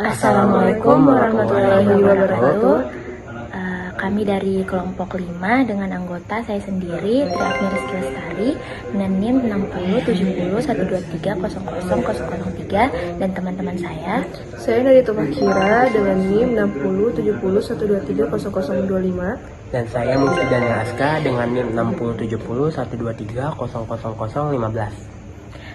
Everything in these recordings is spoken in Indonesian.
Assalamualaikum warahmatullahi wabarakatuh. Kami dari kelompok 5 dengan anggota saya sendiri, Triagni Rizky Lestari, dengan NIM 607012300003 dan teman-teman saya. Saya dari Tobakira dengan NIM 607012300025. Dan saya Muslidan Aska dengan NIM 607012300015.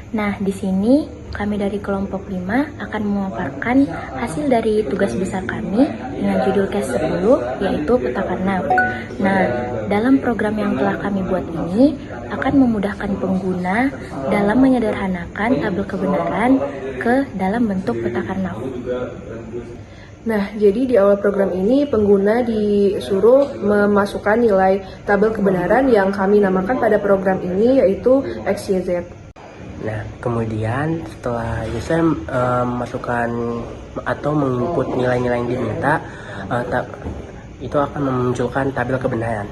Nah, di sini kami dari kelompok 5 akan memaparkan hasil dari tugas besar kami dengan judul case 10, yaitu peta karnav. Nah, dalam program yang telah kami buat ini akan memudahkan pengguna dalam menyederhanakan tabel kebenaran ke dalam bentuk peta karnav. Nah, jadi di awal program ini pengguna disuruh memasukkan nilai tabel kebenaran yang kami namakan pada program ini yaitu XYZ. Nah, kemudian setelah user memasukkan atau menginput nilai-nilai yang diminta, itu akan memunculkan tabel kebenaran.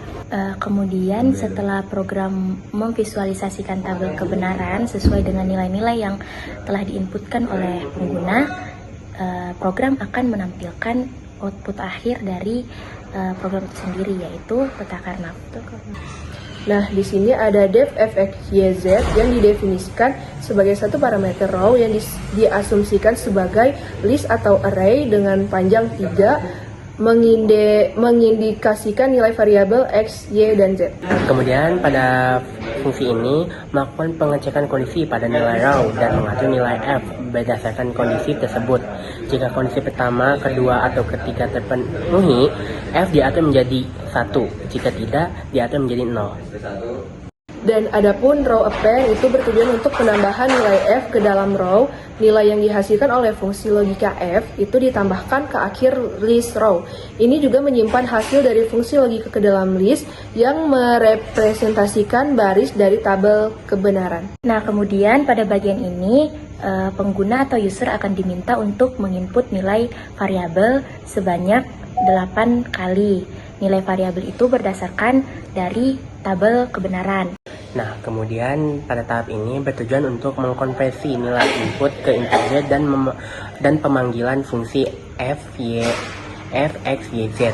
Kemudian setelah program memvisualisasikan tabel kebenaran sesuai dengan nilai-nilai yang telah diinputkan oleh pengguna, program akan menampilkan output akhir dari program itu sendiri, yaitu peta karnav. Nah, di sini ada def fxyz yang didefinisikan sebagai satu parameter row yang diasumsikan sebagai list atau array dengan panjang 3, mengindikasikan nilai variabel x, y, dan z. Kemudian pada fungsi ini melakukan pengecekan kondisi pada nilai row dan mengatur nilai f berdasarkan kondisi tersebut. Jika kondisi pertama, kedua, atau ketiga terpenuhi, f diatur menjadi 1. Jika tidak, diatur menjadi 0. Dan adapun row append itu bertujuan untuk penambahan nilai f ke dalam row. Nilai yang dihasilkan oleh fungsi logika f itu ditambahkan ke akhir list row. Ini juga menyimpan hasil dari fungsi logika ke dalam list yang merepresentasikan baris dari tabel kebenaran. Nah, kemudian pada bagian ini pengguna atau user akan diminta untuk menginput nilai variabel sebanyak 8 kali. Nilai variabel itu berdasarkan dari tabel kebenaran. Nah, kemudian pada tahap ini bertujuan untuk mengkonversi nilai input ke integer dan pemanggilan fungsi f, x, y, z.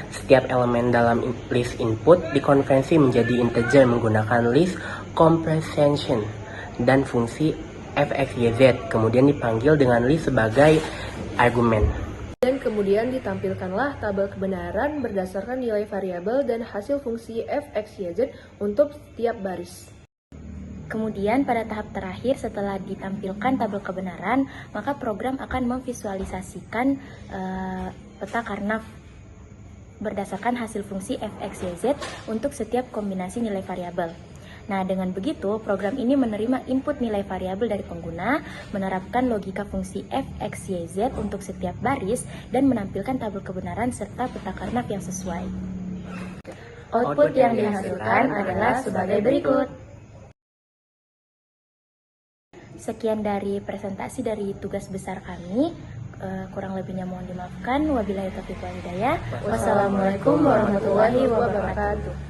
Setiap elemen dalam list input dikonversi menjadi integer menggunakan list comprehension dan fungsi f, x, y, z. Kemudian dipanggil dengan list sebagai argumen. Dan kemudian ditampilkanlah tabel kebenaran berdasarkan nilai variabel dan hasil fungsi f, x, y, z untuk setiap baris. Kemudian pada tahap terakhir setelah ditampilkan tabel kebenaran, maka program akan memvisualisasikan peta karnav berdasarkan hasil fungsi f, x, y, z untuk setiap kombinasi nilai variabel. Nah, dengan begitu, program ini menerima input nilai variabel dari pengguna, menerapkan logika fungsi f, x, y, z untuk setiap baris, dan menampilkan tabel kebenaran serta peta karnav yang sesuai. Output yang dihasilkan adalah sebagai berikut. Sekian dari presentasi dari tugas besar kami. Kurang lebihnya mohon dimaafkan. Wabillahi taufiq wal hidayah. Wassalamualaikum warahmatullahi wabarakatuh.